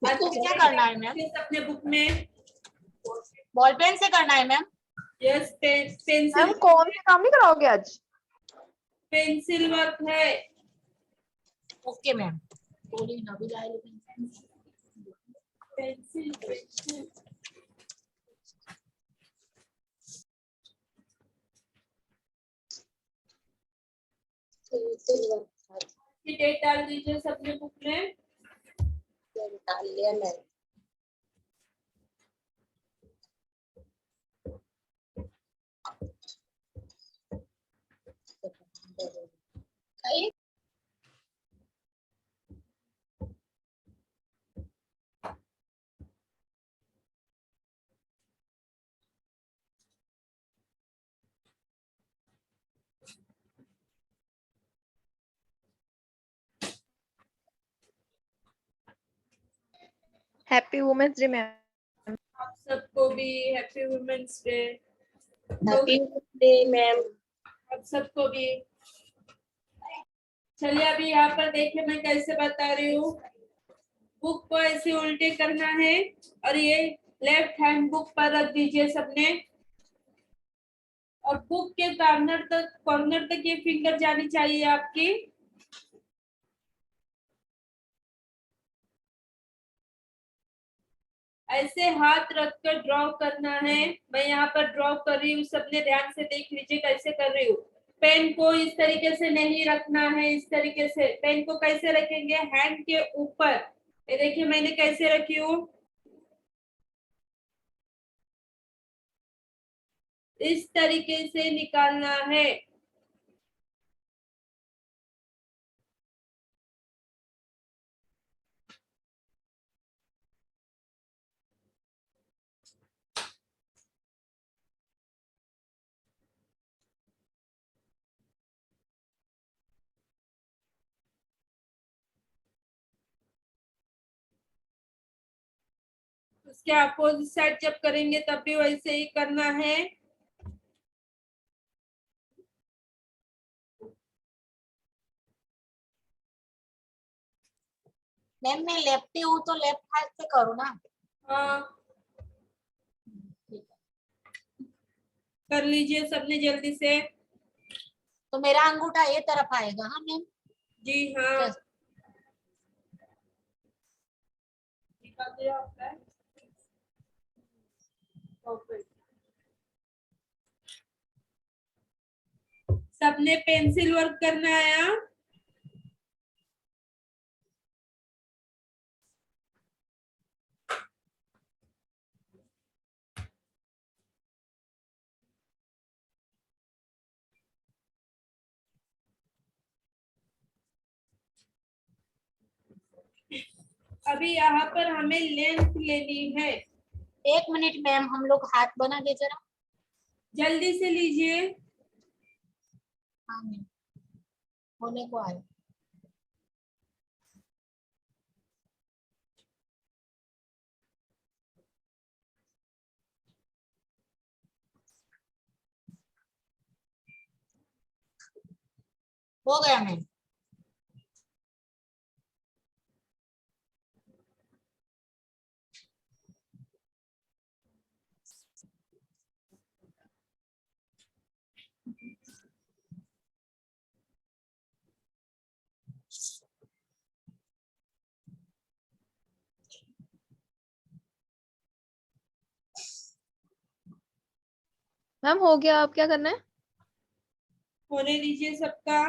इसको क्या करना है मैम? अपने बुक में बॉल पेन से करना है मैम? Yes, pencil. मैम कौन सा काम नहीं कराओगे आज? पेंसिल वर्क है। Okay ma'am. Pencil pencil date डाल दीजिए सबने बुक में। डाल लिया ma'am. Happy women's day ma'am. आप सबको भी happy women's day. Happy day ma'am. आप सबको भी। चलिए अभी यहाँ पर देखिए मैं कैसे बता रही हूँ। बुक को ऐसे उल्टे करना है और ये लेफ्ट हैंड बुक पर रख दीजिए सबने। और बुक के कॉर्नर तक ये फिंगर जानी चाहिए आपकी। ऐसे हाथ रखकर ड्रॉ करना है। मैं यहाँ पर ड्रॉ कर रही हूँ, सबने ध्यान से देख लीजिए कैसे कर रही हूँ। पेन को इस तरीके से नहीं रखना है, इस तरीके से। पेन को कैसे रखेंगे? हैंड के ऊपर। ये देखिए मैंने कैसे रखी हूँ, इस तरीके से निकालना है। उसके अपोजिट साइड जब करेंगे तब भी वैसे ही करना है। मैम मैं लेफ्टी हूँ तो लेफ्ट हाथ से करूँ ना? हाँ, कर लीजिए सबने जल्दी से। तो मेरा अंगूठा ये तरफ आएगा? हाँ मैम। जी हाँ। निकाल दिया आपका? परफेक्ट। सबने पेंसिल वर्क करना आया? अभी यहाँ पर हमें लेंथ लेनी है। 1 मिनट मैम, हम लोग हाथ बना दे जरा। जल्दी से लीजिए। हाँ मैम, होने को आए। हो गया मैम। मैम हो गया, आप क्या करना है? होने दीजिए सबका।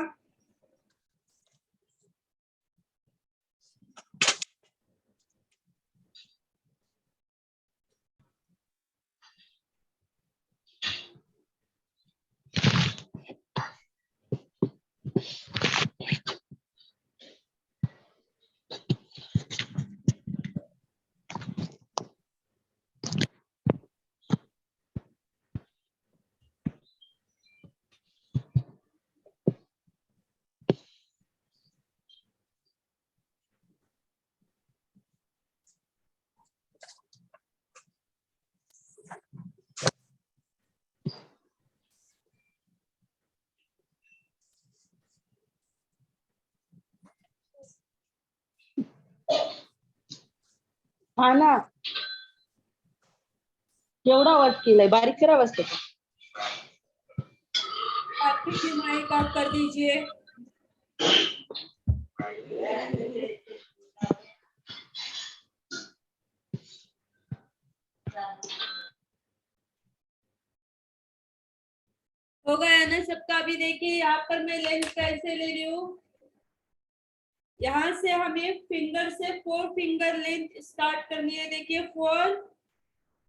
हा ना, केवढा आवाज केलाय, बारीक करा आवाज त्याचा. आपकी की माइक ऑफ कर दीजिए. हो गया ना सबका? अभी देखिए यहाँ पर मैं लेंथ कैसे ले रही हूँ. यहाँ से हमें फिंगर से 4 फिंगर लेंथ स्टार्ट करनी है. देखिए 4,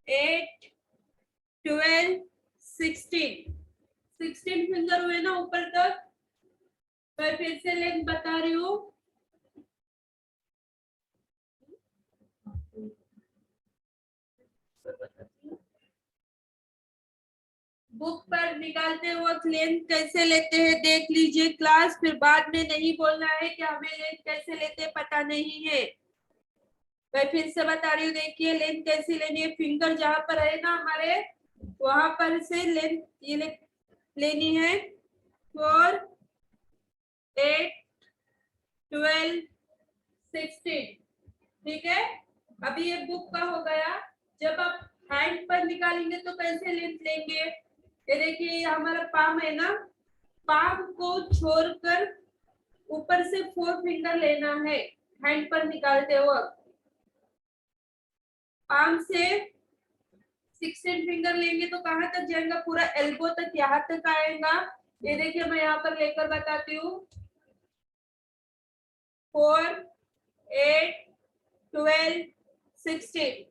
8, 12, 16 फिंगर हुए ना ऊपर तक. मैं फिर से लेंथ बता रही हूँ. बुक पर निकालते वक्त लेंथ कैसे लेते हैं देख लीजिए क्लास. फिर बाद में नहीं बोलना है कि हमें लेंथ कैसे लेते हैं पता नहीं है. मैं फिर से बता रही हूँ. देखिए लेंथ कैसे लेनी है. फिंगर जहां पर है ना हमारे, वहां पर से लेंथ ये लेनी है. 4, 8, 12, 16. ठीक है. अभी ये बुक का हो गया. जब आप हैंड पर निकालेंगे तो कैसे लेंथ लेंगे. ये देखिए ये हमारा पाम है ना, पाम को छोड़कर ऊपर से 4 फिंगर लेना है हैंड पर निकालते वक्त. पाम से 16 फिंगर लेंगे तो कहां तक जाएगा, पूरा एल्बो तक, यहाँ तक आएगा. ये देखिए मैं यहाँ पर लेकर बताती हूँ. 4, 8, 12, 16.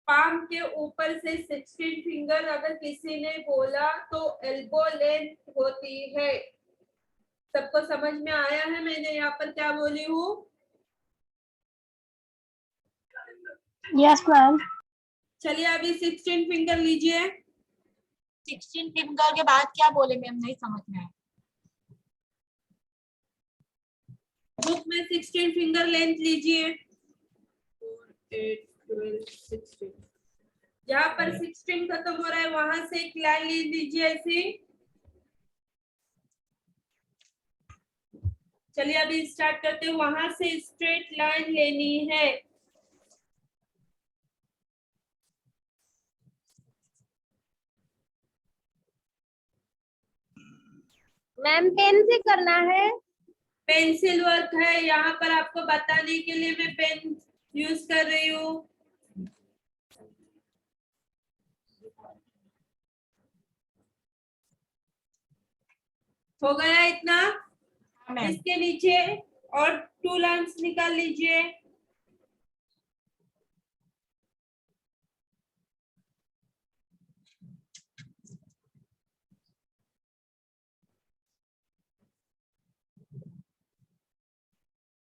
पाम के ऊपर से 16 फिंगर अगर किसी ने बोला तो एल्बो लेंथ होती है. सबको समझ में आया है मैंने यहाँ पर क्या बोली हूँ. Yes ma'am. चलिए अभी 16 फिंगर लीजिए. 16 फिंगर के बाद क्या बोले मैम, नहीं समझ में आया. बुक में 16 फिंगर लेंथ लीजिए. 4, 8, 12, 16. जहां पर 16 खत्म हो रहा है वहां से एक लाइन ले लीजिए ऐसी. चलिए अभी स्टार्ट करते हैं. वहां से स्ट्रेट लाइन लेनी है. मैम पेन से करना है. पेंसिल वर्क है. यहाँ पर आपको बताने के लिए मैं पेन यूज कर रही हूँ. हो गया इतना. हाँ मैम. इसके नीचे और 2 लाइन्स निकाल लीजिए.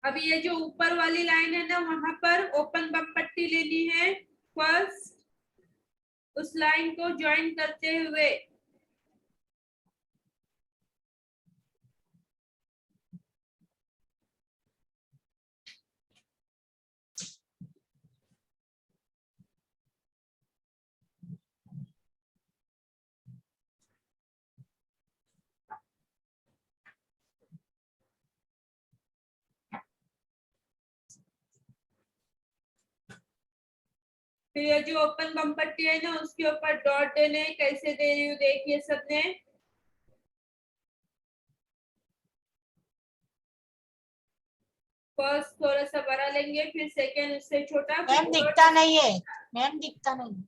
अभी ये जो ऊपर वाली लाइन है ना, वहां पर ओपन बम पट्टी लेनी है. फर्स्ट उस लाइन को ज्वाइन करते हुए फिर ये जो ओपन बम पट्टी है ना उसके ऊपर डॉट देने. कैसे दे रही हूँ देखिए सबने. फर्स्ट थोड़ा सा बड़ा लेंगे, फिर सेकेंड उससे छोटा. मैम दिखता नहीं है, मैम दिखता नहीं.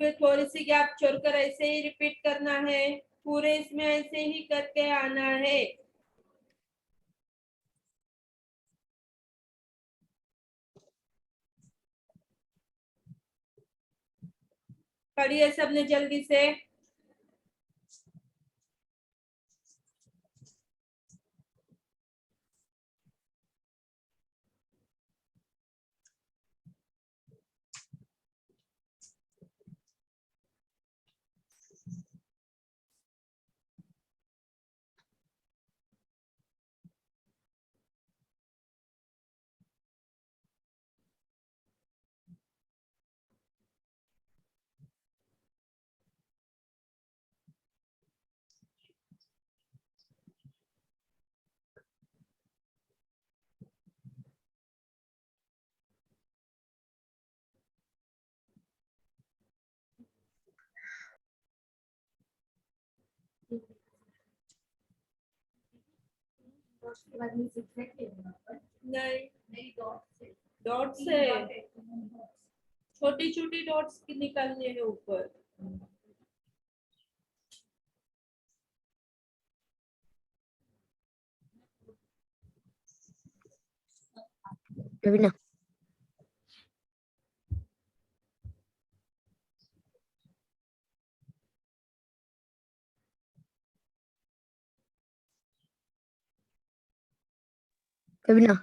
फिर थोड़ी सी गैप छोड़कर ऐसे ही रिपीट करना है. पूरे इसमें ऐसे ही करके आना है. पढ़िए सबने जल्दी से. नहीं, डॉट से छोटी छोटी डॉट्स निकालने हैं ऊपर। रवीना रवीना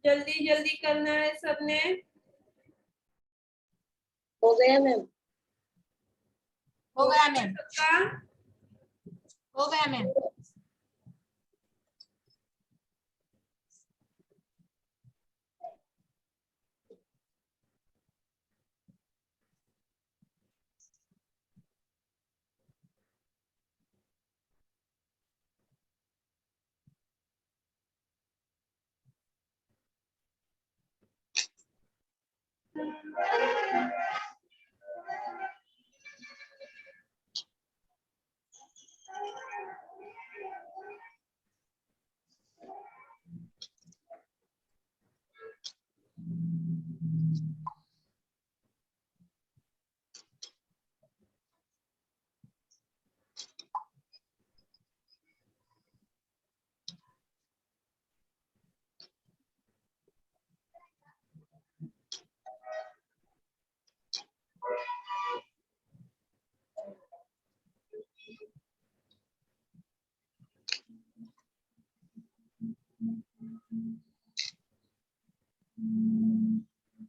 जल्दी जल्दी करना है सबने। हो गया मैम। हो गया मैम, सबका हो गया मैम।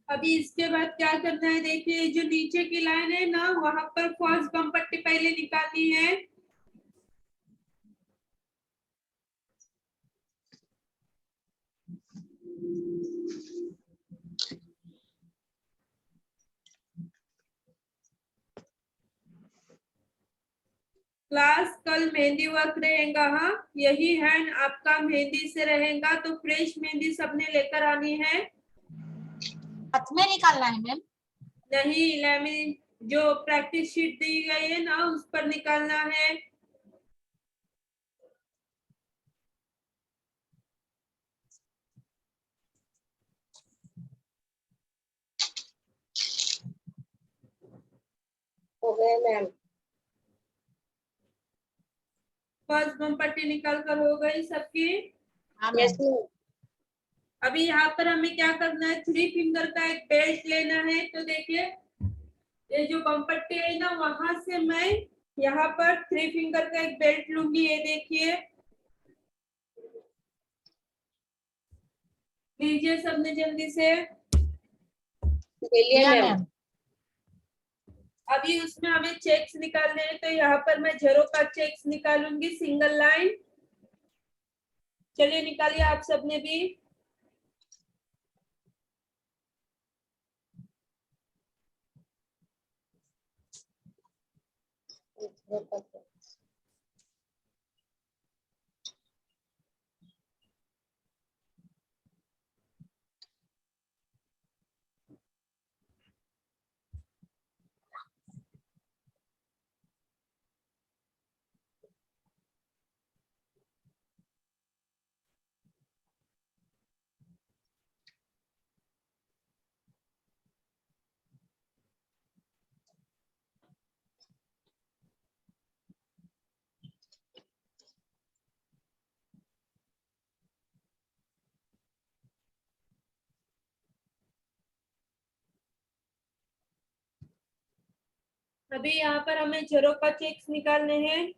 अभी इसके बाद क्या करना है, देखिए जो नीचे की लाइन है ना, वहां पर फर्स्ट बम पट्टी पहले निकालनी है। क्लास कल मेहंदी वर्क रहेगा। हाँ, यही हैंड आपका मेहंदी से रहेगा, तो फ्रेश मेहंदी सबने लेकर आनी है। हाथ में निकालना है मैम? नहीं, लेमिन जो प्रैक्टिस शीट दी गई है ना, उस पर निकालना है। हो गया मैम। फर्स्ट बम पट्टी निकाल कर हो गई सबकी। हाँ यस मैम। मैम। अभी यहाँ पर हमें क्या करना है, 3 फिंगर का एक बेल्ट लेना है। तो देखिए, ये जो बम पट्टी है ना, वहां से मैं यहाँ पर 3 फिंगर का एक बेल्ट लूंगी। ये देखिए, लीजिए सबने जल्दी से। ले लिया लिया मैम। मैम। अभी उसमें हमें चेक्स निकालने हैं, तो यहाँ पर मैं जेरो का चेक्स निकालूंगी, सिंगल लाइन। चलिए निकालिए आप सबने भी। अभी यहाँ पर हमें जरो का चेक्स निकालने हैं।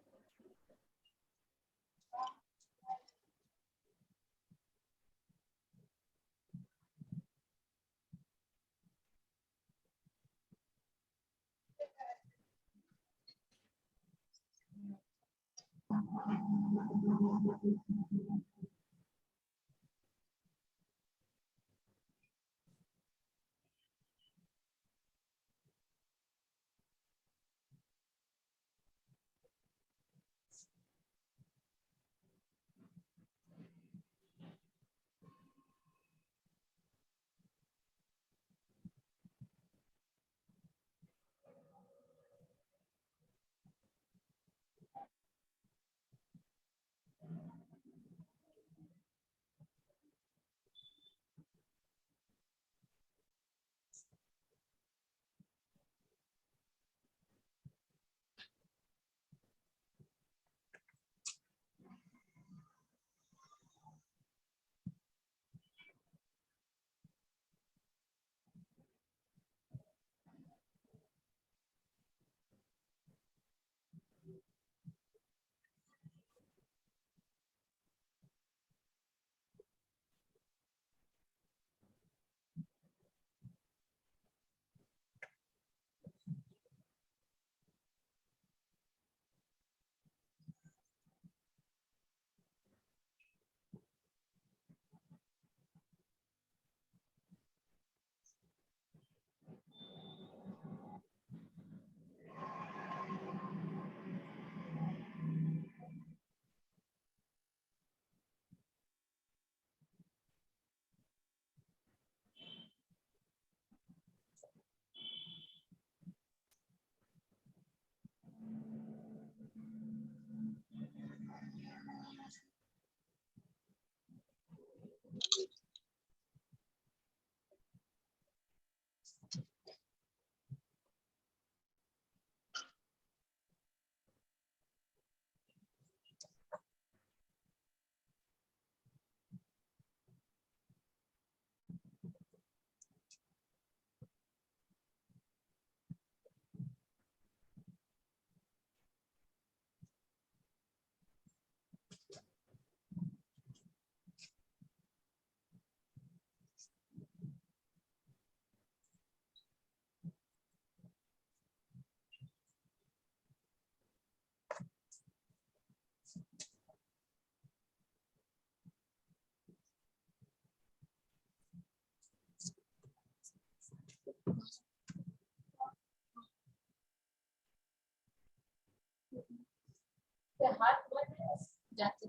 जाते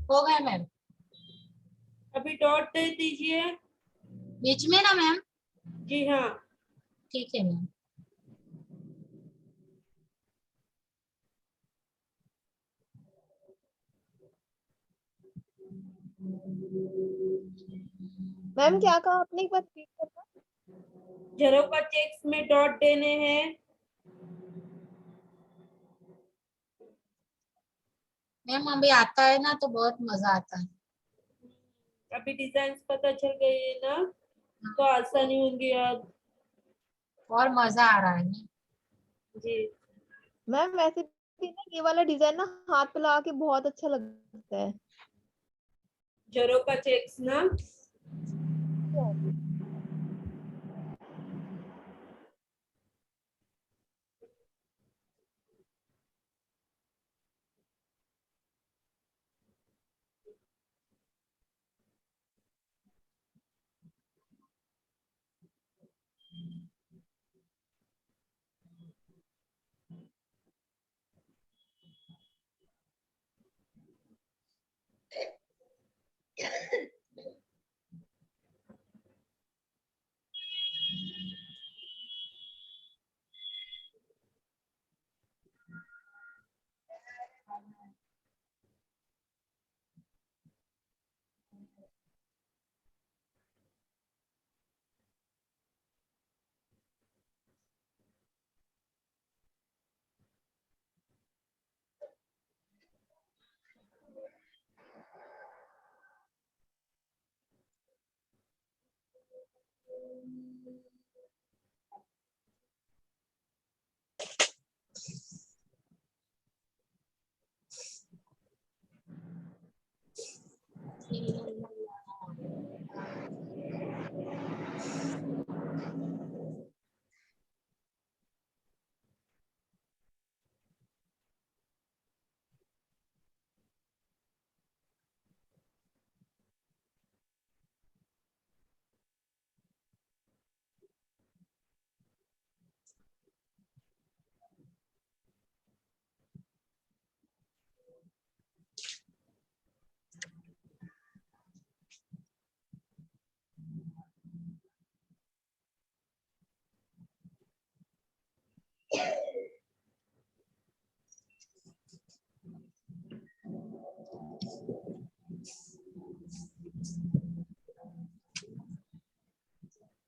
हो गए मैम। अभी डॉट दे दीजिए। बीच में ना मैम? जी हाँ। ठीक है मैम। मैम क्या कहा आपने, एक बार रिपीट करना। जरो का चेक्स में डॉट देने हैं। मैम अभी आता है ना तो बहुत मजा आता है। अभी डिजाइन पता चल गई है ना, तो आसानी होंगी अब। और मजा आ रहा है ना। जी। मैम वैसे भी ना ये वाला डिजाइन ना हाथ पे लगा के बहुत अच्छा लगता है। जरो का चेक्स ना।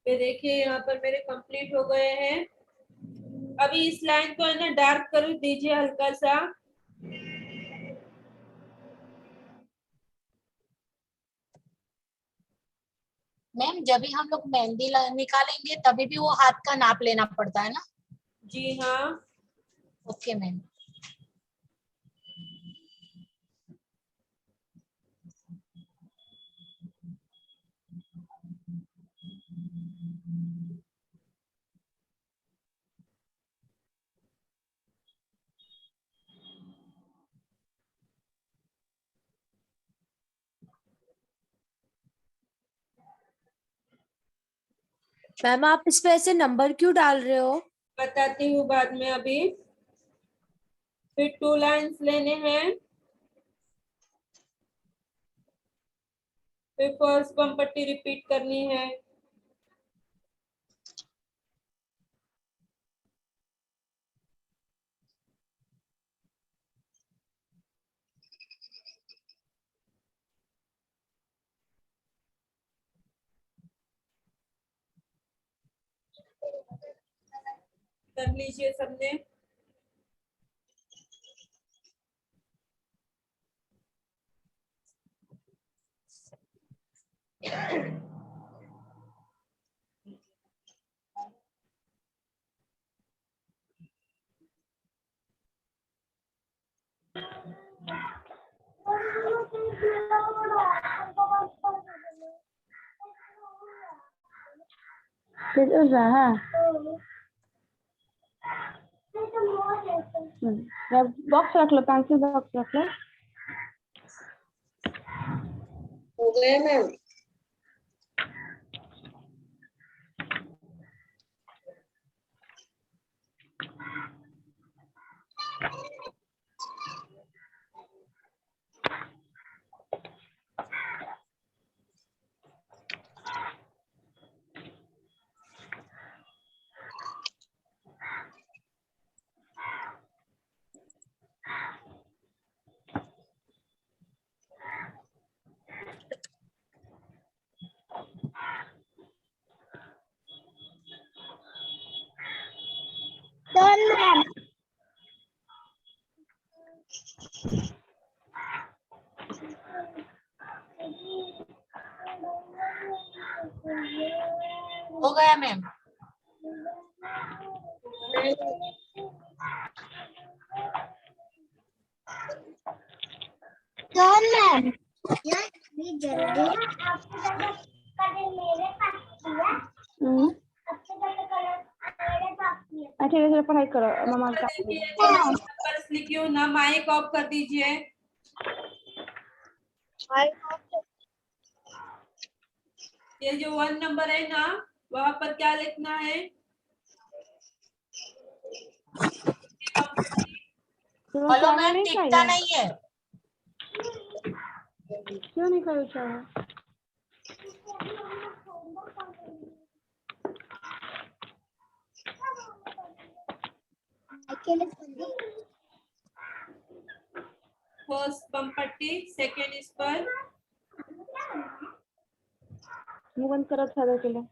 ये देखिए यहाँ पर मेरे कंप्लीट हो गए हैं। अभी इस लाइन को है ना डार्क कर दीजिए हल्का सा। मैम जब भी हम लोग मेहंदी निकालेंगे तभी भी वो हाथ का नाप लेना पड़ता है ना? जी हाँ। Okay ma'am. मैम आप इस पे ऐसे नंबर क्यों डाल रहे हो? बताती हूँ बाद में। अभी फिर 2 लाइन्स लेने हैं। फिर फर्स्ट बम पट्टी रिपीट करनी है। कर लीजिए सबने। बॉक्स रख लो, पेंसिल बॉक्स रख लो। हो गया मैम। हो गया मैम। मैम अच्छा जैसे पढ़ाई करो मम्मा का। देखिए नंबर्स लिखियो ना, माइक ऑफ कर दीजिए। ये जो 1 नंबर है ना, वहां पर क्या लिखना है? हेलो मैम, टिकता नहीं है। क्यों नहीं करो चाहिए? फर्स्ट बम पट्टी, सेकेंड इस पर। मुंह बंद करो थोड़ा के लिए।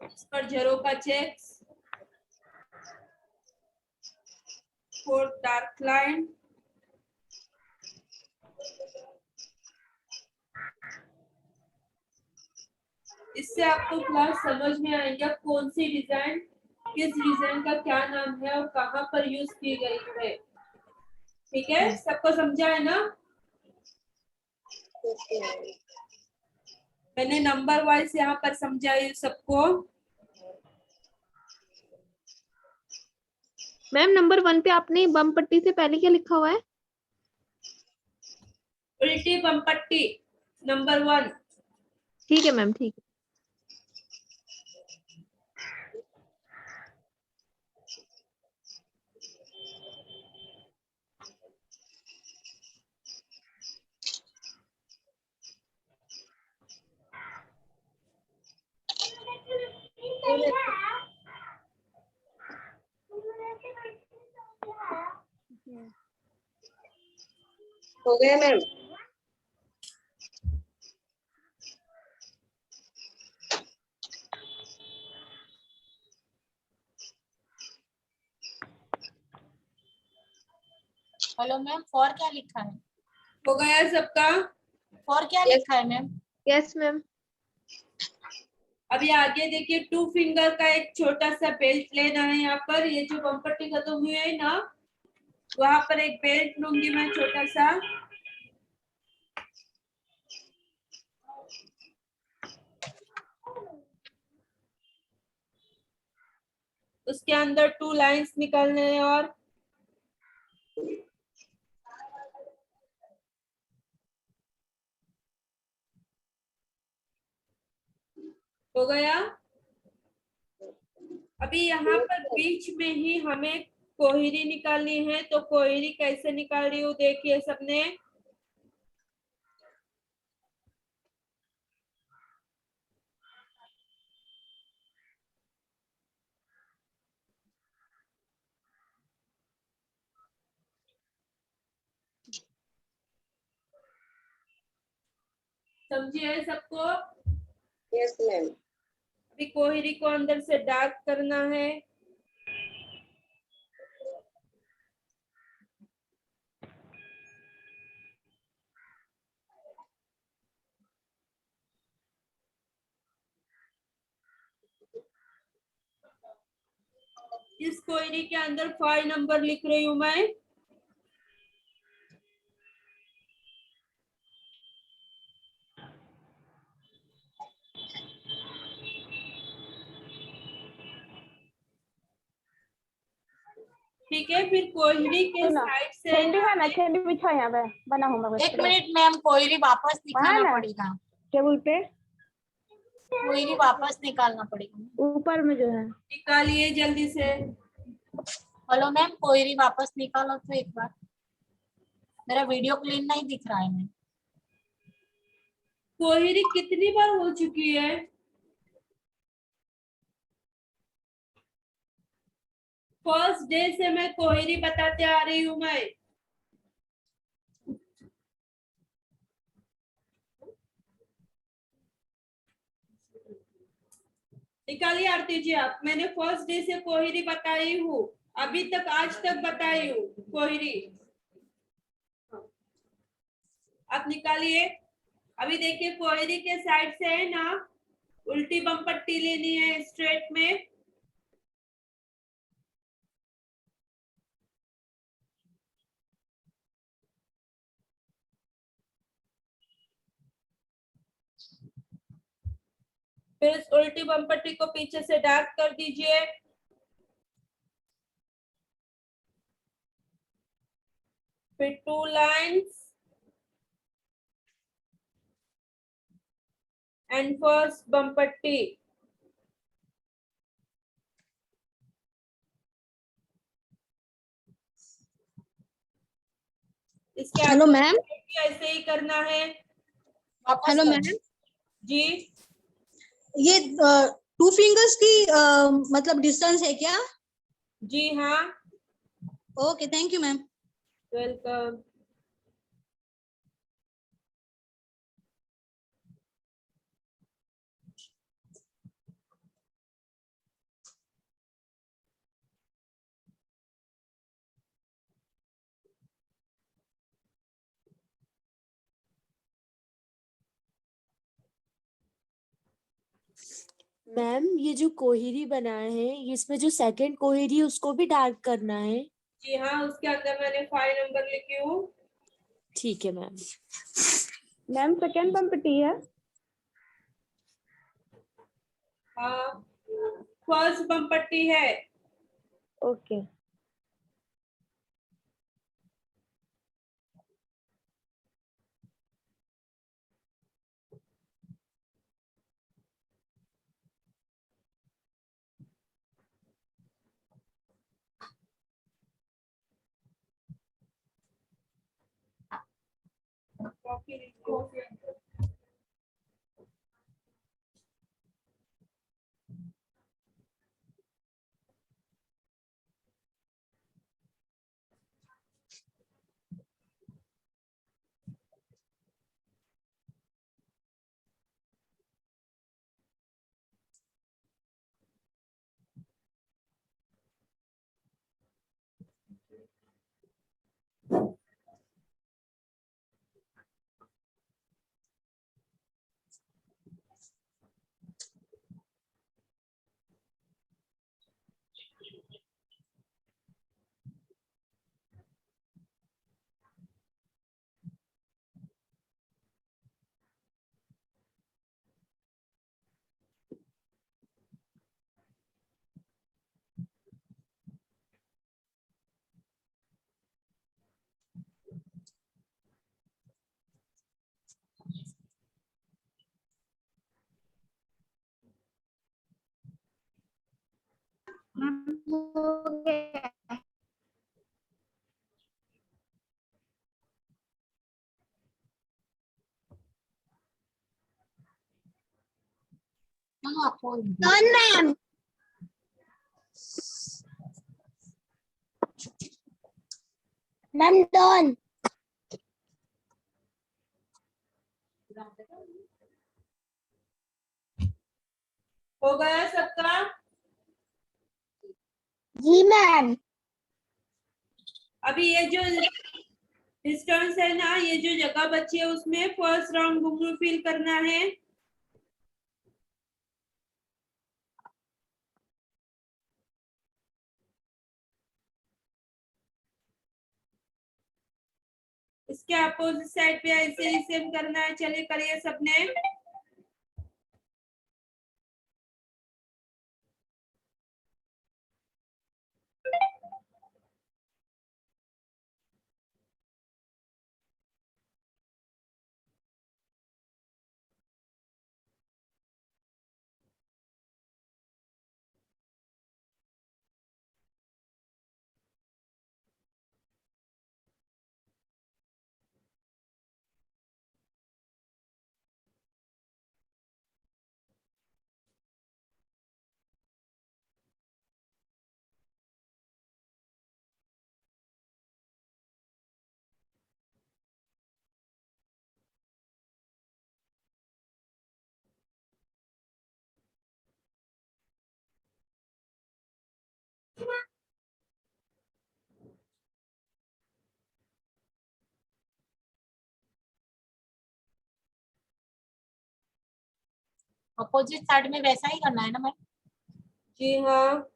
इस पर झरोका चेक्स। fourth dark line. इससे आपको क्लास समझ में आएगा कौन सी डिजाइन किस डिजाइन का क्या नाम है और कहाँ पर यूज की गई है। ठीक है, सबको समझा है ना? मैंने नंबर वाइज यहाँ पर समझाई सबको। मैम नंबर 1 पे आपने बम पट्टी से पहले क्या लिखा हुआ है? उल्टी बम पट्टी नंबर 1। ठीक है मैम, ठीक है। हो गया मैम? हेलो मैम, फॉर क्या लिखा है? हो गया सबका? फॉर क्या Yes. लिखा है मैम? Yes ma'am. अभी आगे देखिए 2 फिंगर का एक छोटा सा बेल्ट लेना है। यहाँ पर ये जो बम पट्टी खत्म हुई है ना, वहां पर एक बेल्ट लूंगी मैं छोटा सा। उसके अंदर 2 लाइंस निकालने हैं और हो गया। अभी यहाँ पर बीच में ही हमें कोहरी निकालनी है, तो कोहरी कैसे निकाल रही हूँ देखिए सबने। समझिए सबको? Yes ma'am. अभी कोहरी को अंदर से डार्क करना है। इस कोहरी के अंदर 5 नंबर लिख रही हूँ मैं। ठीक है, फिर कोहरी के साइड से खेंडी है ना, खेंडी बिछा यहाँ पे बना हूँ मैं। 1 मिनट मैम, कोयरी वापस निकालना ना? पड़ेगा। टेबल पे कोयरी वापस निकालना पड़ेगा। ऊपर में जो है। निकालिए जल्दी से। हेलो मैम, कोयरी वापस निकालो तो एक बार। मेरा वीडियो क्लीन नहीं दिख रहा है मैम। कोहरी कितनी बार हो चुकी है? फर्स्ट डे से मैं कोहरी बताते आ रही हूँ मैं। निकालिए आरती जी आप। मैंने फर्स्ट डे से कोहरी बताई हूँ, अभी तक आज तक बताई हूँ कोहरी। आप निकालिए। अभी देखिए कोहरी के साइड से है ना, उल्टी बम पट्टी लेनी है स्ट्रेट में। फिर इस उल्टी बम पट्टी को पीछे से डार्क कर दीजिए। फिर 2 लाइन्स एंड फर्स्ट बम पट्टी। इसके हेलो आगे मैम। ऐसे ही करना है। वापस हेलो कर मैम, दो। जी ये 2 फिंगर्स की मतलब डिस्टेंस है क्या? जी हाँ, okay, thank you ma'am. Welcome. Ma'am ये जो कोहिरी बना है इसमें जो सेकंड कोहिरी है उसको भी डार्क करना है। जी हाँ, उसके अंदर मैंने 5 नंबर लिखी हूँ। ठीक है मैम। मैम सेकेंड पंक्ति है। हाँ, फर्स्ट बमपट्टी है। ओके। कॉपी लिखो। हो गया। चलो आपको डन मैम। Ma'am done. हो गया सबका? जी मैम। अभी ये जो डिस्टेंस है ना, ये जो जगह बची है उसमें फर्स्ट राउंड घुंघरू फिल करना है। इसके अपोजिट साइड पे ऐसे ही सेम करना है। चलिए करिए सबने। अपोजिट साइड में वैसा ही करना है ना मैम? जी हाँ।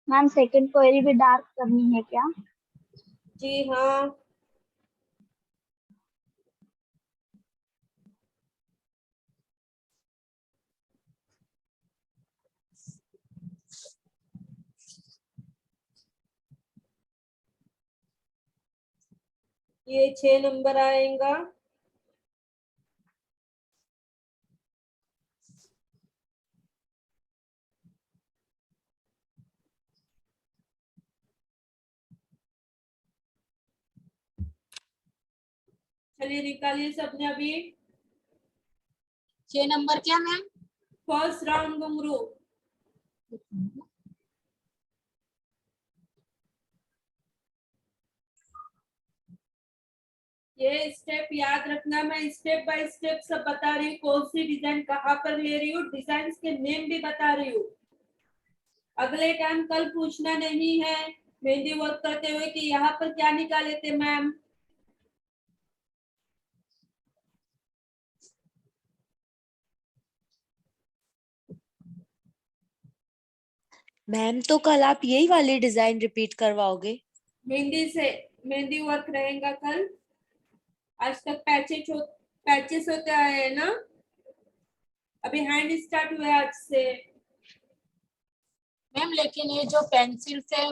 मैम सेकंड क्वेरी भी डार्क करनी है क्या? जी हाँ। ये 6 नंबर आएगा। चलिए निकालिए सबने अभी। 6 नंबर क्या मैम? फर्स्ट राउंड घुंघरू। ये स्टेप याद रखना, मैं स्टेप बाय स्टेप सब बता रही हूँ, कौन सी डिजाइन कहाँ पर ले रही हूँ, डिजाइन के नेम भी बता रही हूँ। अगले टाइम कल पूछना नहीं है मेहंदी वर्क करते हुए कि यहाँ पर क्या निकाले थे मैम। मैम तो कल आप यही वाली डिजाइन रिपीट करवाओगे? मेहंदी से मेहंदी वर्क रहेगा कल। आज तक पैचेस होते आए हैं ना, अभी हैंड स्टार्ट हुआ है आज से। मैम लेकिन ये जो पेंसिल से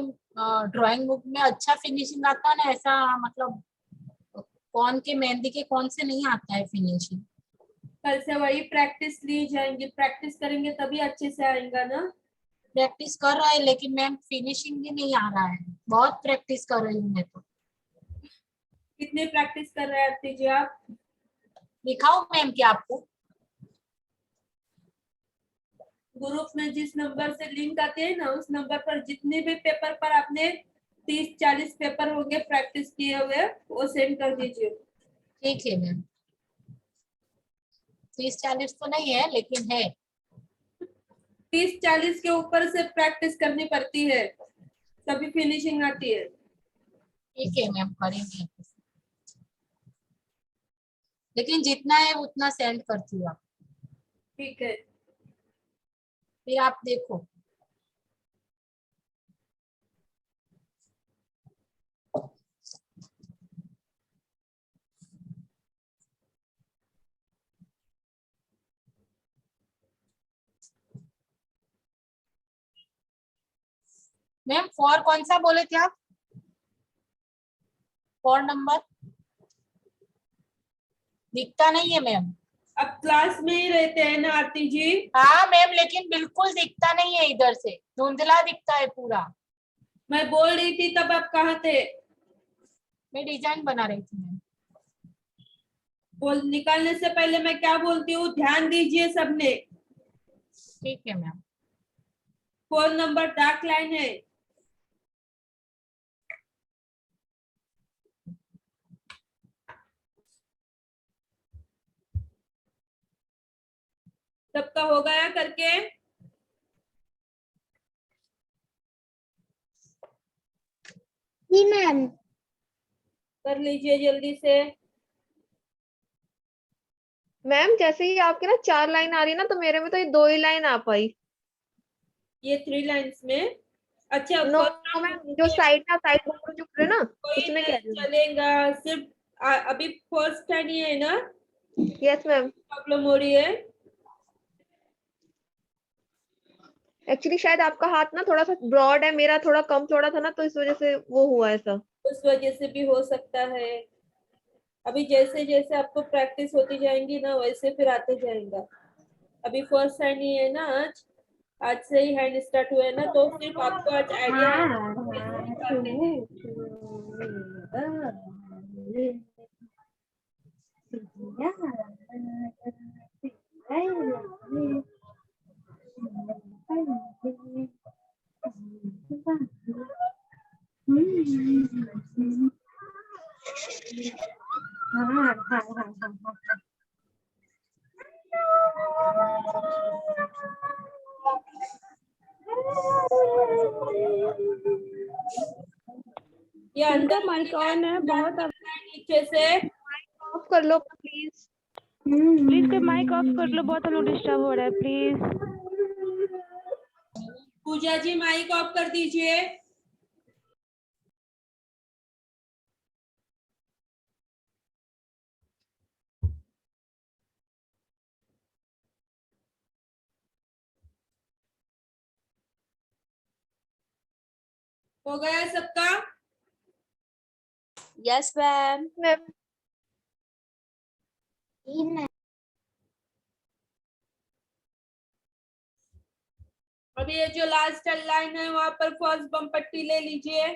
ड्राइंग बुक में अच्छा फिनिशिंग आता है ना, ऐसा मतलब कौन के मेहंदी के कौन से नहीं आता है फिनिशिंग। कल से वही प्रैक्टिस ली जाएंगी, प्रैक्टिस करेंगे तभी अच्छे से आएगा ना। प्रैक्टिस कर रहा है लेकिन मैम फिनिशिंग भी नहीं आ रहा है, बहुत प्रैक्टिस कर रही हूँ मैं तो। कितनी प्रैक्टिस कर रहे हैं आरती जी आप? दिखाओ मैम क्या आपको? ग्रुप में जिस नंबर से लिंक आते हैं ना, उस नंबर पर जितने भी पेपर पर आपने 30-40 पेपर होंगे प्रैक्टिस किए हुए, वो सेंड कर दीजिए। ठीक है मैम, 30-40 तो नहीं है लेकिन है। 30-40 के ऊपर से प्रैक्टिस करनी पड़ती है तभी फिनिशिंग आती है। ठीक है मैम, करेंगे, लेकिन जितना है उतना सेंड करती हूँ आप, ठीक है। फिर आप देखो। मैम फॉर कौन सा बोले थे आप? फॉर नंबर दिखता नहीं है मैम। अब क्लास में ही रहते हैं ना आरती जी? हाँ मैम, लेकिन बिल्कुल दिखता नहीं है, इधर से धुंधला दिखता है पूरा। मैं बोल रही थी तब आप कहाँ थे? मैं डिजाइन बना रही थी मैम। बोल निकालने से पहले मैं क्या बोलती हूँ, ध्यान दीजिए सबने। ठीक है मैम। 4 नंबर डार्क लाइन है। सबका हो गया करके? जी मैम। कर लीजिए जल्दी से। मैम जैसे ही आपके ना 4 लाइन आ रही है ना, तो मेरे में तो ये 2 ही लाइन आ पाई। ये 3 लाइन्स में? अच्छा नो कोई मैम, जो साइड बॉर्डर जो पूरे ना, कोई उसमें कह नहीं रही हूँ। चलेगा, सिर्फ अभी फर्स्ट टाइम ही है ना, यस मैम। प्रॉब्लम हो रही है। एक्चुअली शायद आपका हाथ ना थोड़ा सा ब्रॉड है, मेरा थोड़ा कम चौड़ा था ना, तो इस वजह से वो हुआ ऐसा। उस वजह से भी हो सकता है। अभी जैसे जैसे आपको प्रैक्टिस होती जाएंगी ना, वैसे फिर आते जाएगा। अभी फर्स्ट हैंड ही है ना, आज आज से ही हैंड स्टार्ट हुआ है ना, तो सिर्फ आपको आज आइडिया कैसे निकालते हैं। ये इनका अंदर माइक ऑन है, बहुत नीचे से ऑफ कर लो प्लीज। प्लीज के माइक ऑफ कर लो, बहुत हम लोग डिस्टर्ब हो रहा है please. Pooja ji mic off कर दीजिए। हो गया सबका? Yes ma'am. मैम अभी ये जो लास्ट लाइन है वहां पर फर्स्ट बम पट्टी ले लीजिए।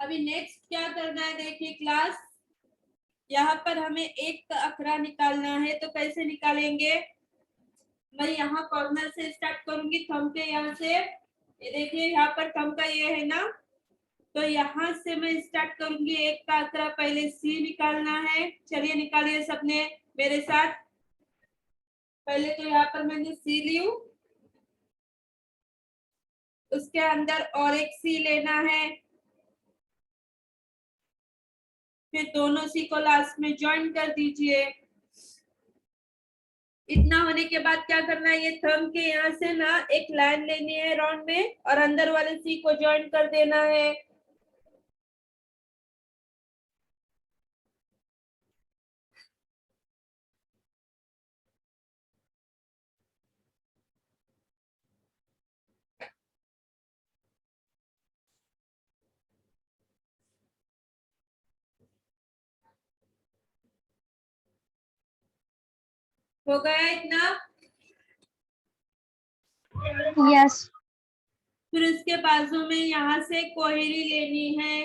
अभी नेक्स्ट क्या करना है, देखिए क्लास, यहाँ पर हमें एक का अखरा निकालना है। तो कैसे निकालेंगे, मैं यहाँ कॉर्नर से स्टार्ट करूंगी, थंब के यहाँ से। ये देखिए यहाँ पर थंब का ये है ना, तो यहाँ से मैं स्टार्ट करूंगी। एक का अखरा पहले सी निकालना है। चलिए निकालिए सबने मेरे साथ। पहले तो यहाँ पर मैंने सी ली, उसके अंदर और एक सी लेना है, फिर दोनों सी को लास्ट में ज्वाइन कर दीजिए। इतना होने के बाद क्या करना है, ये थंब के यहाँ से ना एक लाइन लेनी है राउंड में, और अंदर वाले सी को ज्वाइन कर देना है। हो गया इतना? यस। फिर इसके बाजू में यहाँ से कोहरी लेनी है।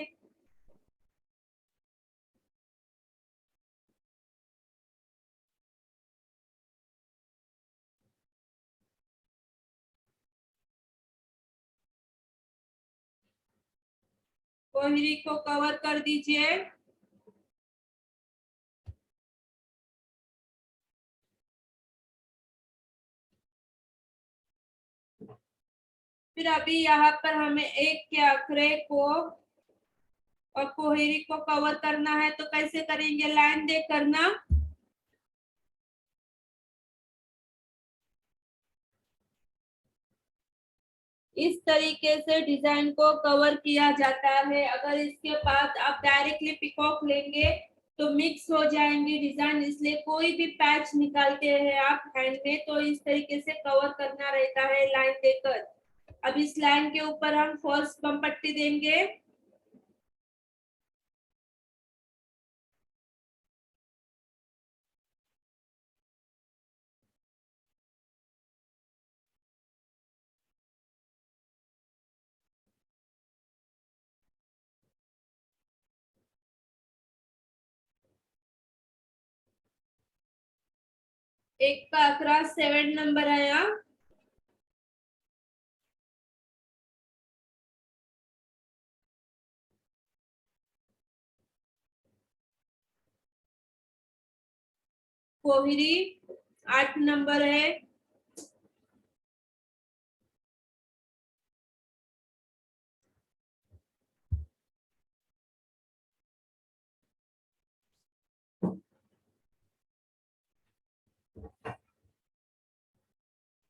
कोहरी को कवर कर दीजिए। फिर अभी यहाँ पर हमें एक के अखरे को और कोहरी को कवर करना है। तो कैसे करेंगे, लाइन दे करना। इस तरीके से डिजाइन को कवर किया जाता है। अगर इसके बाद आप डायरेक्टली पिकॉक लेंगे तो मिक्स हो जाएंगे डिजाइन, इसलिए कोई भी पैच निकालते हैं आप हैंड में तो इस तरीके से कवर करना रहता है लाइन देकर। अब इस लाइन के ऊपर हम फॉल्स बम पट्टी देंगे। एक का अखरा 7 नंबर है यहाँ। कोहरी 8 नंबर है।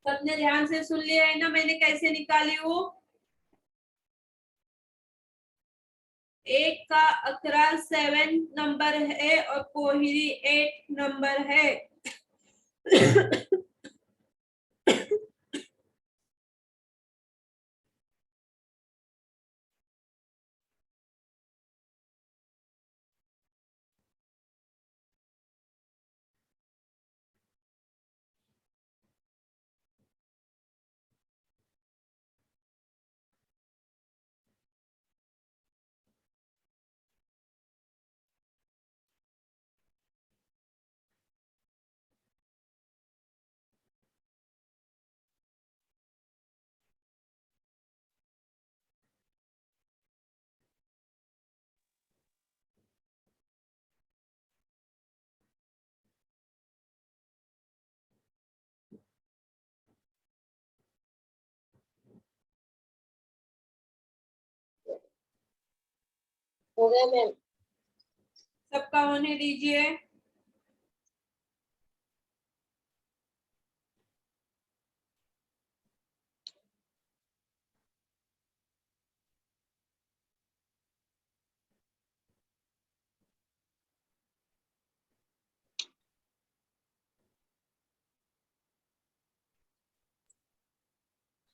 सबने ध्यान से सुन लिया है ना मैंने कैसे निकाली हूँ। एक का अखरा 7 नंबर है और कोहरी 8 नंबर है। हो गया मैम? सबका होने दीजिए।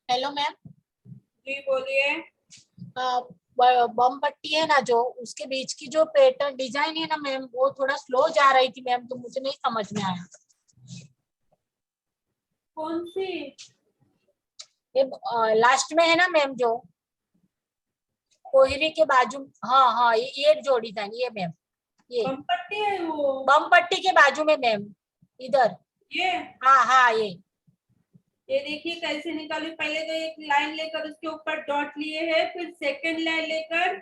हेलो मैम, जी बोलिए। बम पट्टी है ना जो, उसके बीच की जो पैटर्न डिजाइन है ना मैम, वो थोड़ा स्लो जा रही थी मैम, तो मुझे नहीं समझ में आया। कौन सी? ये लास्ट में है ना मैम जो कोहरी के बाजू, हाँ हाँ, ये जो डिजाइन, ये मैम, ये बम पट्टी है वो, बम पट्टी के बाजू में मैम, इधर। ये हाँ हाँ, ये देखिए कैसे निकाली। पहले तो एक लाइन लेकर उसके ऊपर डॉट लिए हैं, फिर सेकंड लाइन लेकर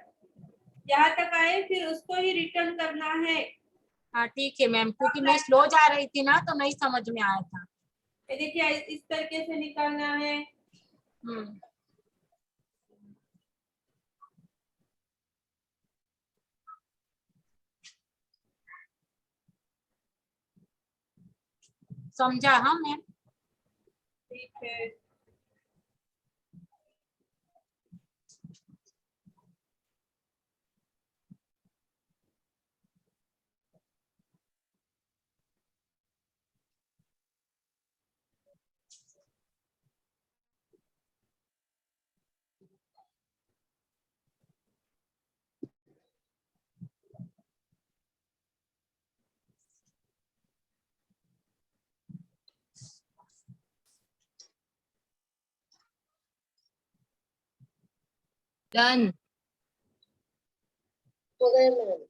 यहाँ तक आए, फिर उसको ही रिटर्न करना है। हाँ ठीक है मैम, क्योंकि मैं स्लो जा रही थी ना, तो नहीं समझ में आया था। ये देखिए इस तरीके से निकालना है। हम्म, समझा हाँ मैम। ठीक है, डन। हो गया मैम।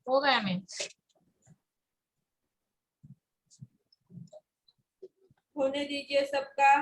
हो गया मैम। होने दीजिए सबका।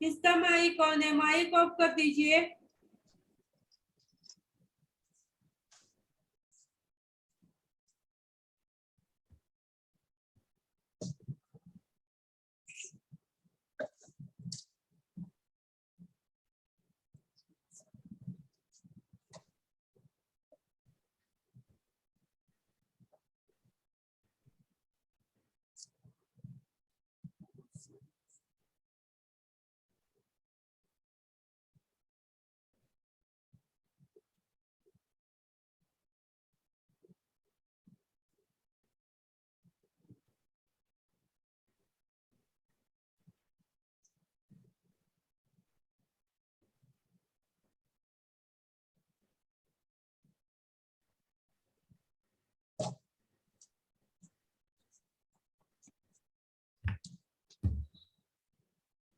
किसका माइक ऑन है? माइक ऑफ कर दीजिए।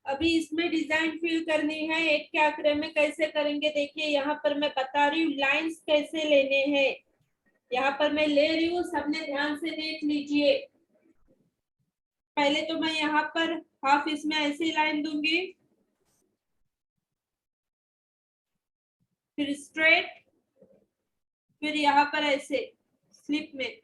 अभी इसमें डिजाइन फिल करनी है। एक के आंकड़े में कैसे करेंगे देखिए, यहाँ पर मैं बता रही हूँ लाइंस कैसे लेने हैं। यहाँ पर मैं ले रही हूँ, सबने ध्यान से देख लीजिए। पहले तो मैं यहाँ पर हाफ इसमें ऐसे लाइन दूंगी, फिर स्ट्रेट, फिर यहाँ पर ऐसे स्लिप में।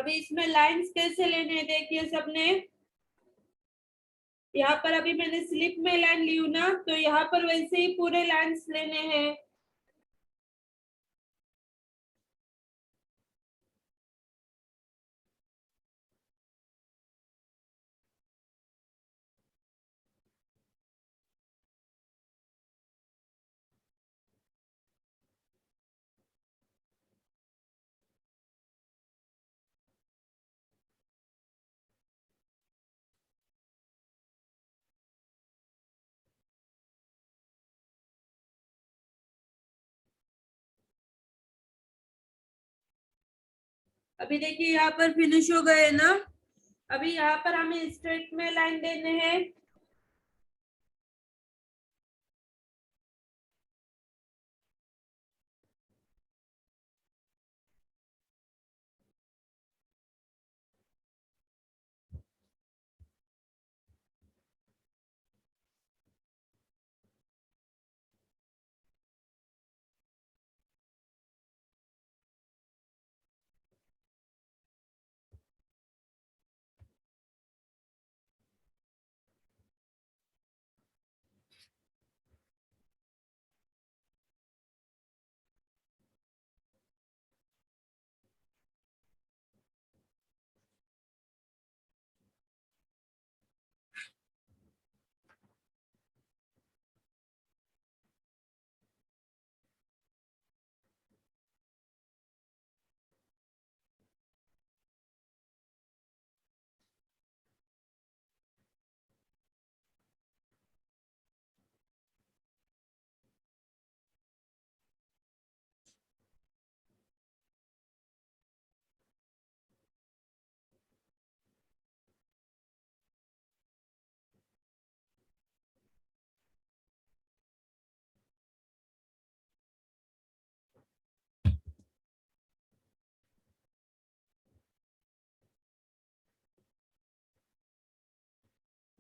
अभी इसमें लाइंस कैसे लेने हैं देखिए सबने। यहाँ पर अभी मैंने स्लिप में लाइन ली हूं ना, तो यहाँ पर वैसे ही पूरे लाइंस लेने हैं। अभी देखिए यहाँ पर फिनिश हो गए ना। अभी यहाँ पर हमें स्ट्रेट में लाइन देने हैं।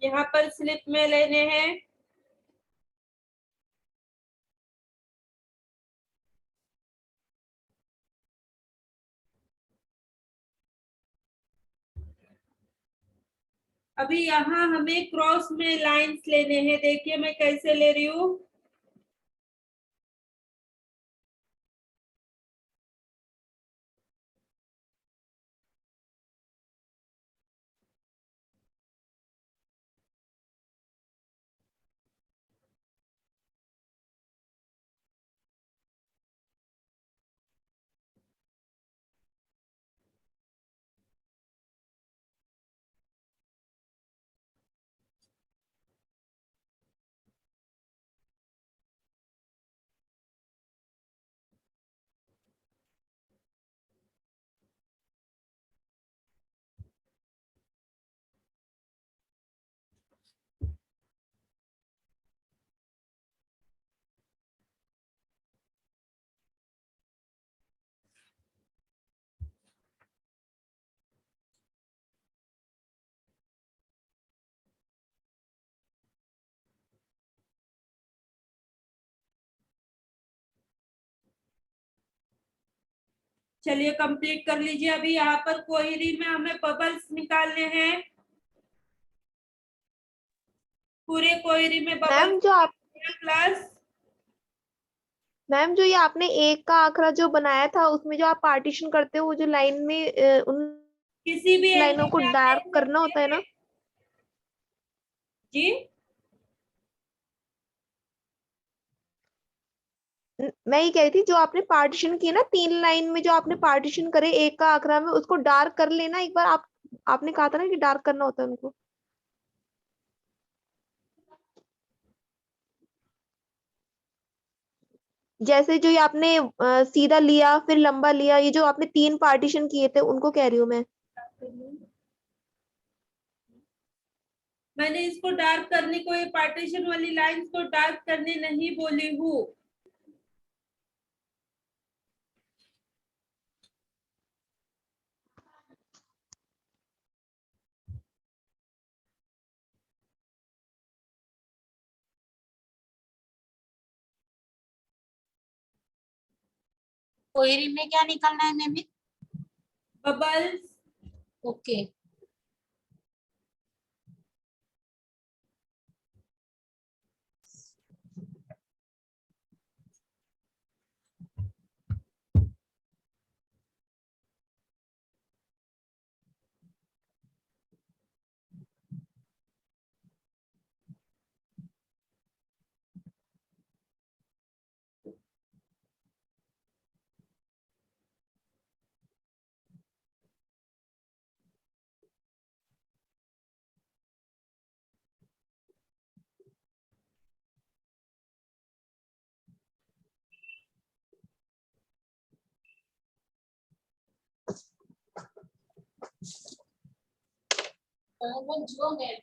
यहाँ पर स्लिप में लेने हैं। अभी यहाँ हमें क्रॉस में लाइंस लेने हैं। देखिए मैं कैसे ले रही हूँ। चलिए कंप्लीट कर लीजिए। अभी यहाँ पर क्वेरी में हमें बबल्स निकालने हैं। पूरे क्वेरी में बबल्स मैम जो आप क्लास। मैम जो ये आपने एक का आंकड़ा जो बनाया था उसमें जो आप पार्टीशन करते हो वो जो लाइन में उन किसी भी एक लाइनों को में आप डार्क देख करना सकते होता है ना। हैं। जी मैं ये कह रही थी जो आपने पार्टीशन किए ना 3 लाइन में जो आपने पार्टीशन करे एक का आंकड़ा में उसको डार्क कर लेना एक बार। आपने कहा था ना कि डार्क करना होता है उनको। जैसे जो ये आपने सीधा लिया फिर लंबा लिया ये जो आपने 3 पार्टीशन किए थे उनको कह रही हूँ मैं। मैंने इसको डार्क करने को, ये पार्टीशन वाली लाइंस को डार्क करने नहीं बोली हूँ। क्वेरी में क्या निकालना है मैम? Bubbles okay. वो जो है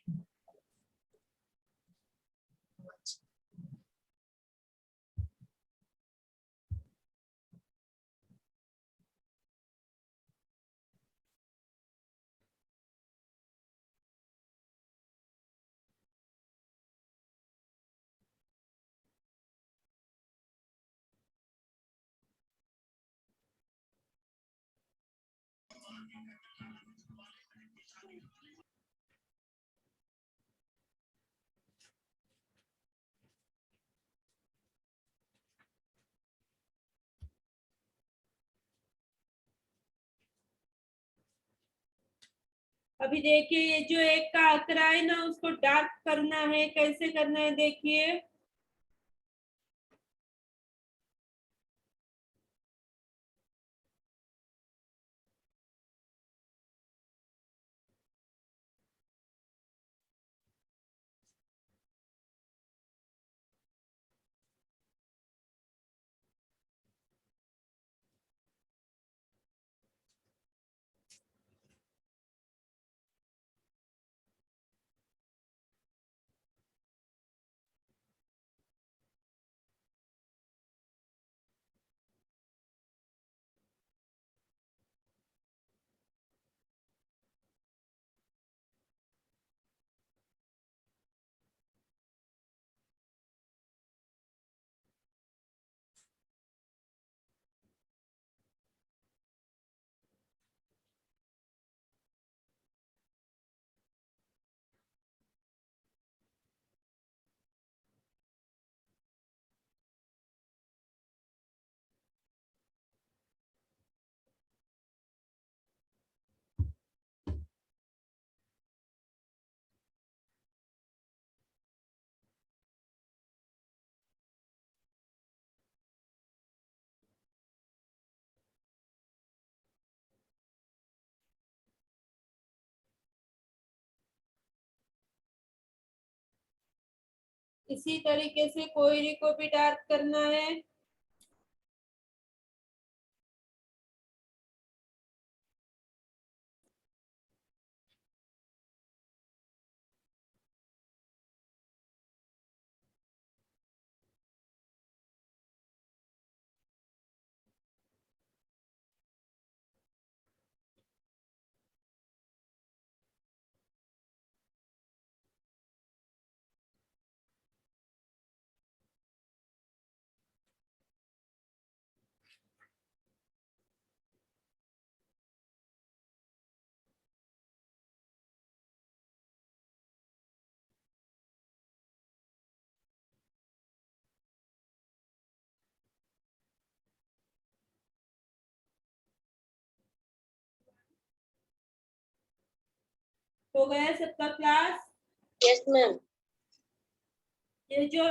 अभी देखिए ये जो एक का आंकड़ा है ना उसको डार्क करना है, कैसे करना है देखिए। इसी तरीके से कोयरी को भी डार्क करना है। हो गया सबका क्लास? Yes ma'am. ये जो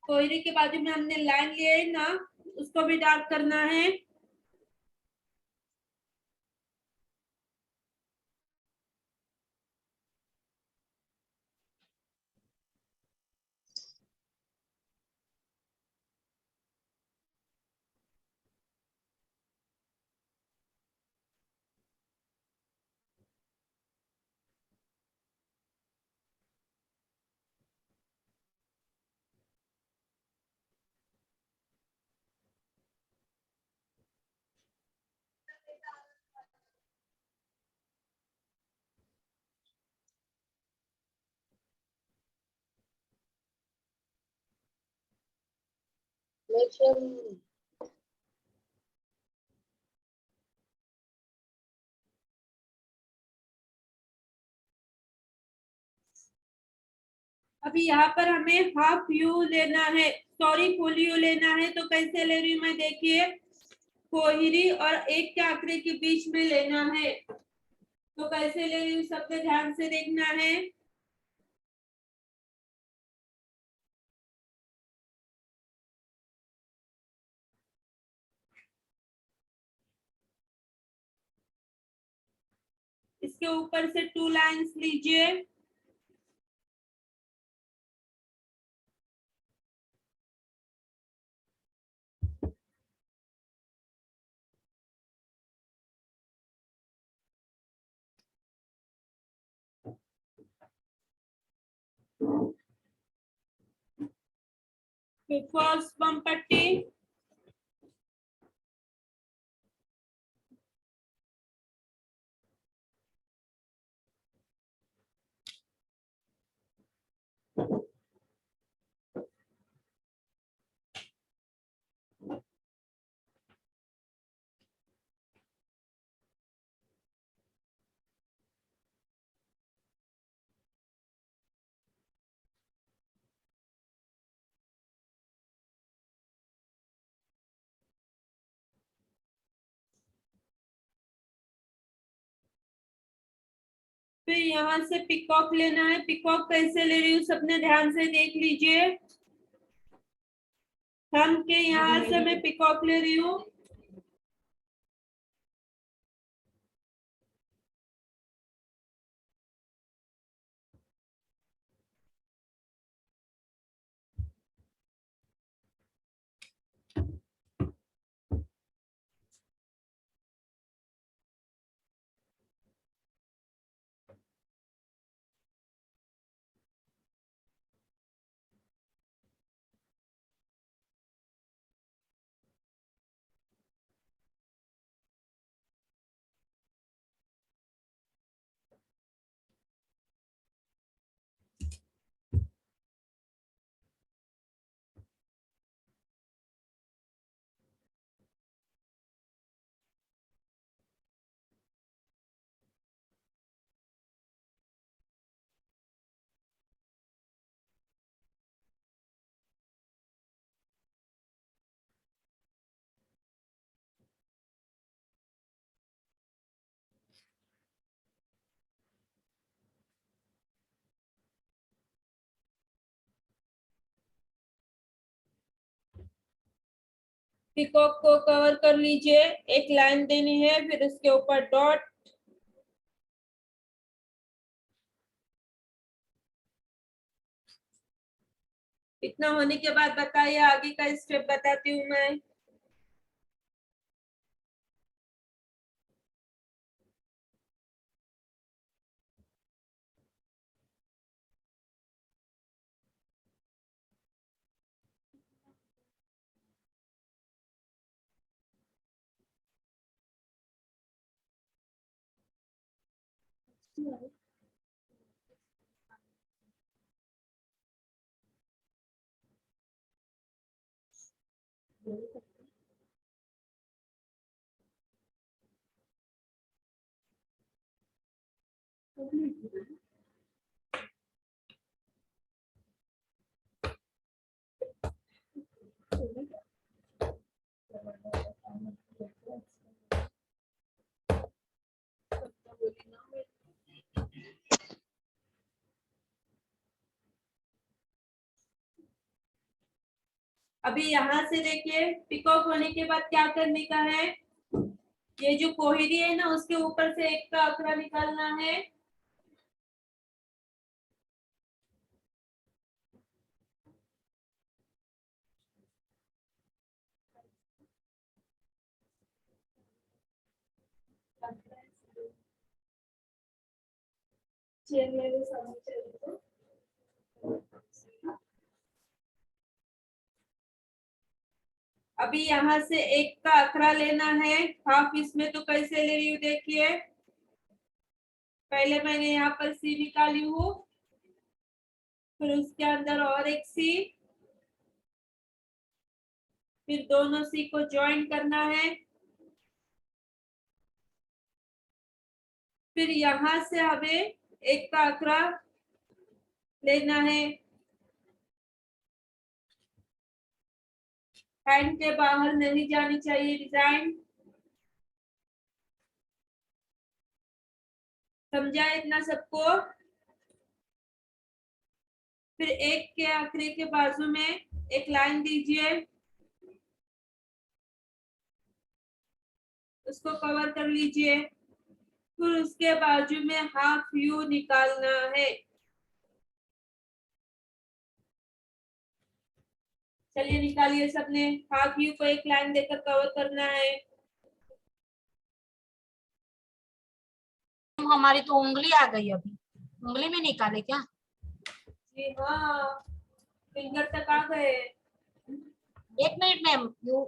कोयरी के बाजू में हमने लाइन लिए है ना उसको भी डार्क करना है। मैम अभी यहाँ पर हमें हाफ यू लेना है, सॉरी फुल यू लेना है। तो कैसे ले रही हूँ मैं, देखिए कोहिरी और एक के आंकड़े के बीच में लेना है। तो कैसे ले रही हूँ, सबको ध्यान से देखना है। इसके ऊपर से 2 लाइंस लीजिए। फिर फर्स्ट बम पट्टी, फिर यहाँ से पिकॉक लेना है। पिकॉक कैसे ले रही हूँ, सबने ध्यान से देख लीजिए। थंब के यहाँ से मैं पिकॉक ले रही हूँ। पिकॉक को कवर कर लीजिए, एक लाइन देनी है, फिर उसके ऊपर डॉट। इतना होने के बाद बताइए आगे का स्टेप बताती हूँ मैं। अभी यहाँ से देखिए पिकॉक होने के बाद क्या करने का है, ये जो कोहिरी है ना उसके ऊपर से एक का आंकड़ा निकालना है। अभी यहाँ से एक का आंकड़ा लेना है हाफ, इसमें तो कैसे ले रही हूँ देखिए। पहले मैंने यहाँ पर सी निकाली हूँ, फिर उसके अंदर और एक सी, फिर दोनों सी को ज्वाइन करना है। फिर यहाँ से हमें एक का आंकड़ा लेना है, हैंड के बाहर नहीं जानी चाहिए डिजाइन। समझा इतना सबको? फिर एक के आखिरी के बाजू में एक लाइन दीजिए, उसको कवर कर लीजिए। फिर उसके बाजू में हाफ यू निकालना है। चलिए निकालिए सबने। हाफ यू को एक लाइन देकर कवर करना है। हमारी तो उंगली आ गई अभी, उंगली में निकाले क्या? जी हाँ, फिंगर तक आ गए। 1 मिनट मैम, यू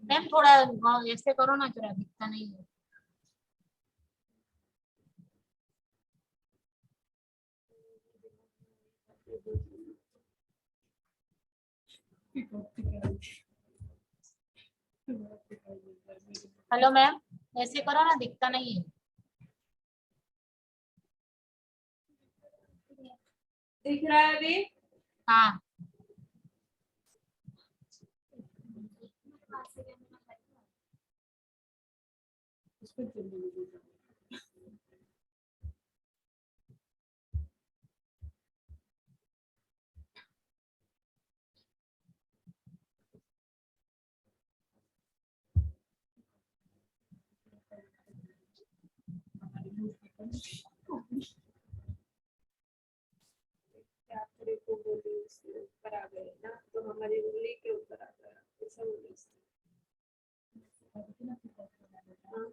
मैम थोड़ा ऐसे करो ना, जरा दिखता नहीं है। हेलो मैम, ऐसे करो ना, दिखता नहीं है। दिख रहा है अभी? हाँ आखिरी को बोली उसके ऊपर आ गए ना, तो हमारी उंगली के ऊपर आ गया। ऐसा बोली उसने। हाँ।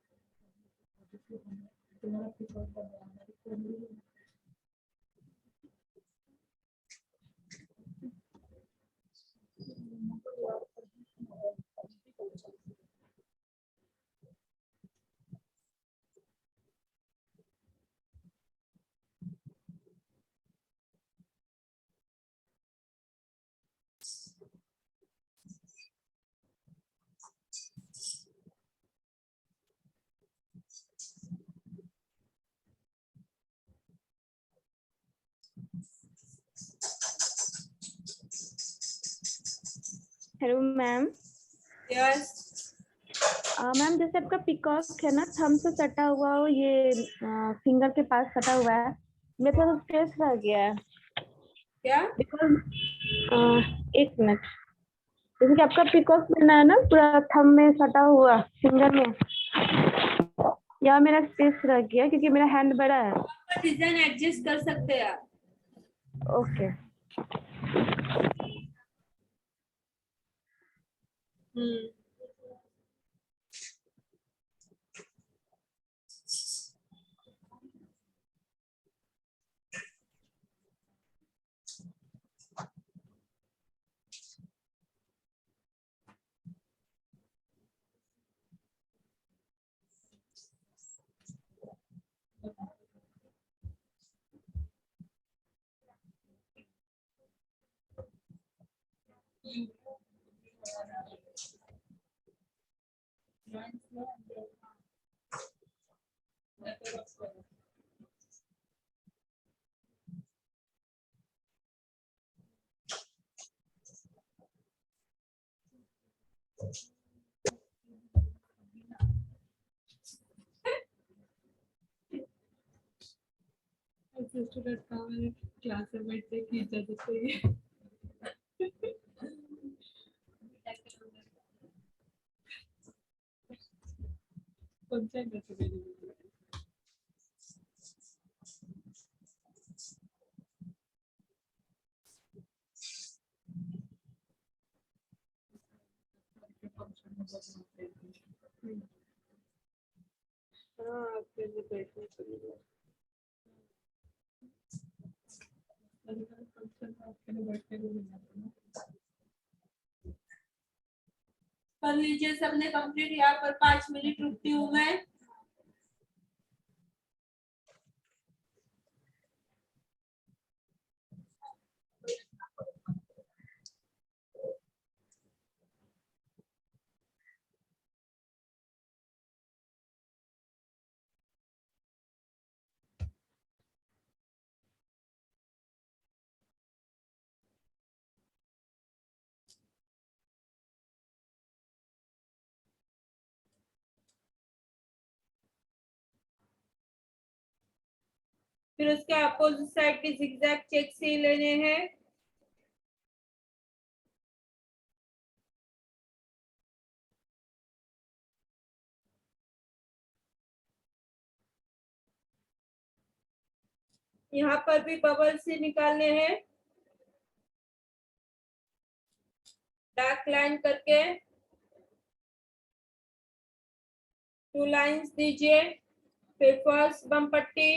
Hello ma'am. यस। मैम जैसे आपका पिकॉक है ना, थंब से सटा हुआ हो, ये फिंगर के पास सटा हुआ है, मेरे थोड़ा स्ट्रेस रह गया है क्या? बिकॉज एक मिनट, जैसे कि आपका पिकॉक पहना है ना पूरा थंब में सटा हुआ फिंगर में, यहाँ मेरा स्पेस रह गया क्योंकि मेरा हैंड बड़ा है। डिजाइन एडजस्ट कर सकते हैं आप। ओके। स्टूडेंट का मैंने क्लास में बैठ के खींचा तो सही है। कौन सा मैसेज? हाँ, आपके लिए बैठने के लिए। कर लीजिए सबने कंप्लीट। यहाँ पर 5 मिनट रुकती हूँ मैं। फिर उसके अपोजिट साइड भी zigzag चेक्स ही लेने हैं। यहाँ पर भी बबल्स ही निकालने हैं, डार्क लाइन करके 2 लाइंस दीजिए। फिर फर्स्ट बम पट्टी,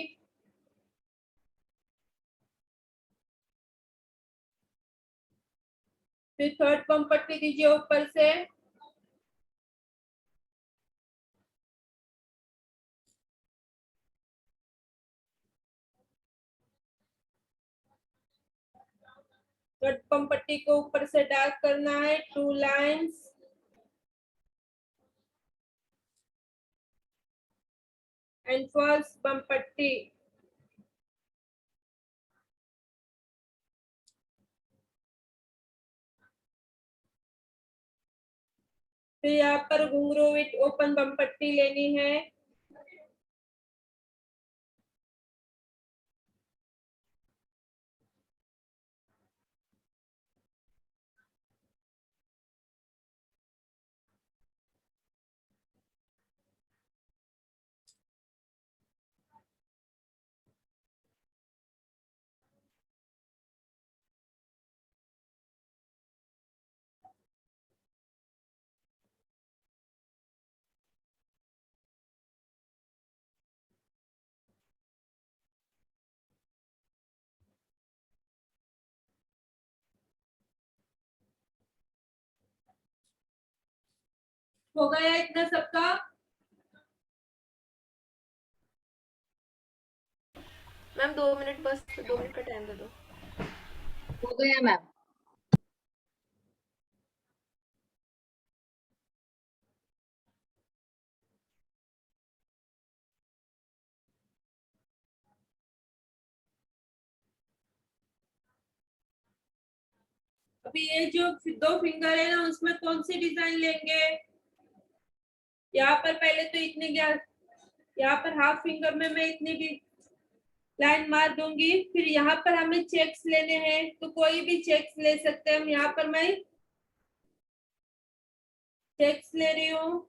फिर थर्ड बम पट्टी दीजिए ऊपर से। थर्ड बम पट्टी को ऊपर से डार्क करना है, 2 लाइंस। एंड फर्स्ट बम पट्टी। फिर यहाँ पर घुंघरू विथ ओपन बम पट्टी लेनी है। हो गया इतना सबका? मैम 2 मिनट, बस 2 मिनट का टाइम दे दो। हो गया मैम। अभी ये जो 2 फिंगर है ना, उसमें कौन सी डिजाइन लेंगे? यहाँ पर पहले तो इतने यहाँ पर हाफ फिंगर में मैं इतनी भी लाइन मार दूंगी। फिर यहाँ पर हमें चेक्स लेने हैं, तो कोई भी चेक्स ले सकते हैं हम। यहाँ पर मैं चेक्स ले रही हूँ।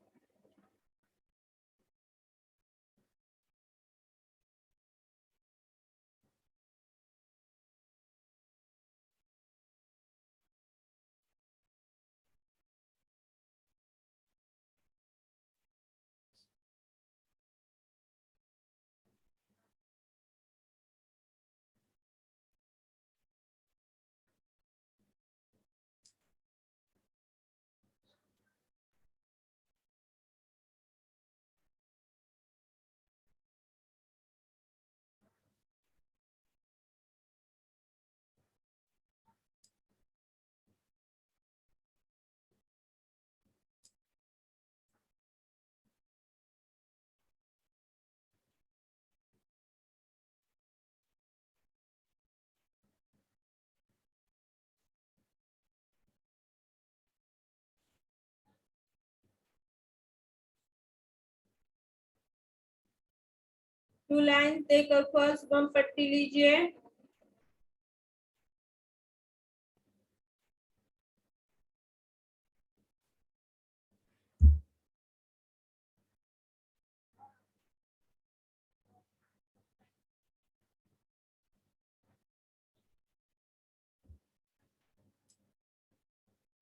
टू लाइन देकर फर्स्ट बम पट्टी लीजिए।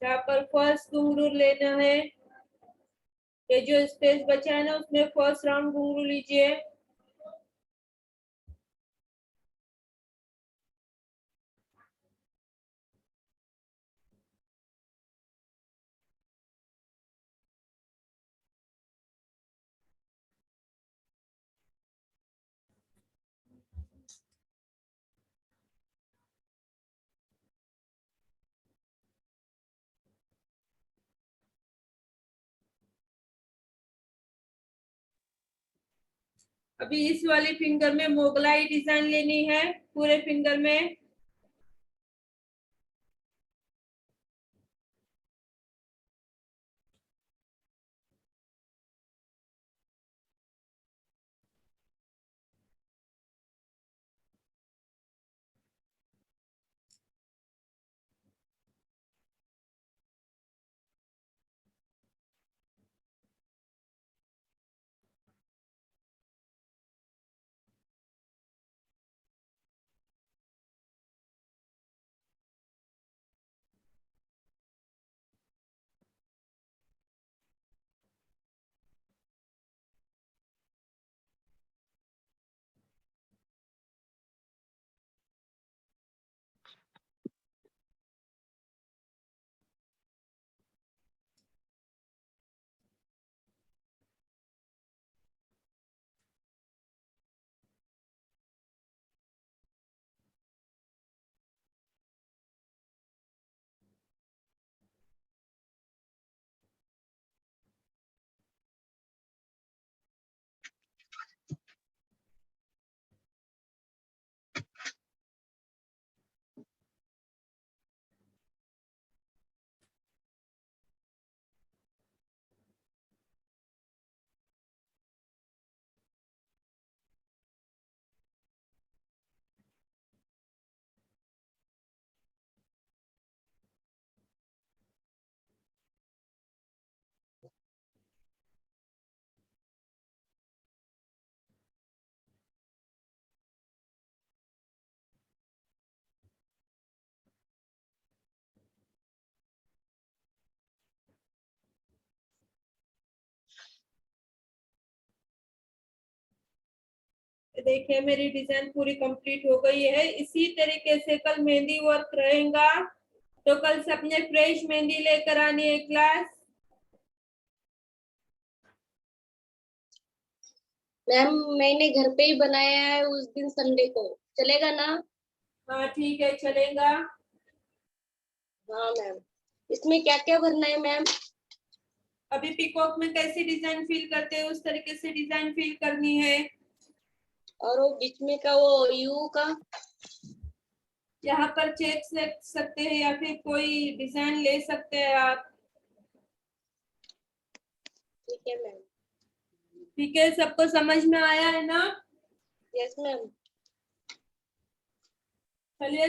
यहाँ पर फर्स्ट घुंघरू लेना है। ये जो स्पेस बचा है ना, उसमें फर्स्ट राउंड घुंघरू लीजिए। अभी इस वाली फिंगर में मोगलाई डिजाइन लेनी है, पूरे फिंगर में। देखिए मेरी डिजाइन पूरी कंप्लीट हो गई है। इसी तरीके से कल मेहंदी वर्क रहेगा, तो कल सबने फ्रेश मेहंदी लेकर आनी है क्लास। मैम मैंने घर पे ही बनाया है उस दिन संडे को, चलेगा ना? हाँ ठीक है, चलेगा। हाँ मैम। इसमें क्या क्या भरना है मैम? अभी पिकॉक में कैसी डिजाइन फिल करते हैं उस तरीके से डिजाइन फिल करनी है। और वो बीच में का वो यू का? यहाँ पर चेक सकते हैं या फिर कोई डिजाइन ले सकते हैं आप। ठीक है मैम। ठीक है, सबको समझ में आया है ना? Yes ma'am. चलिए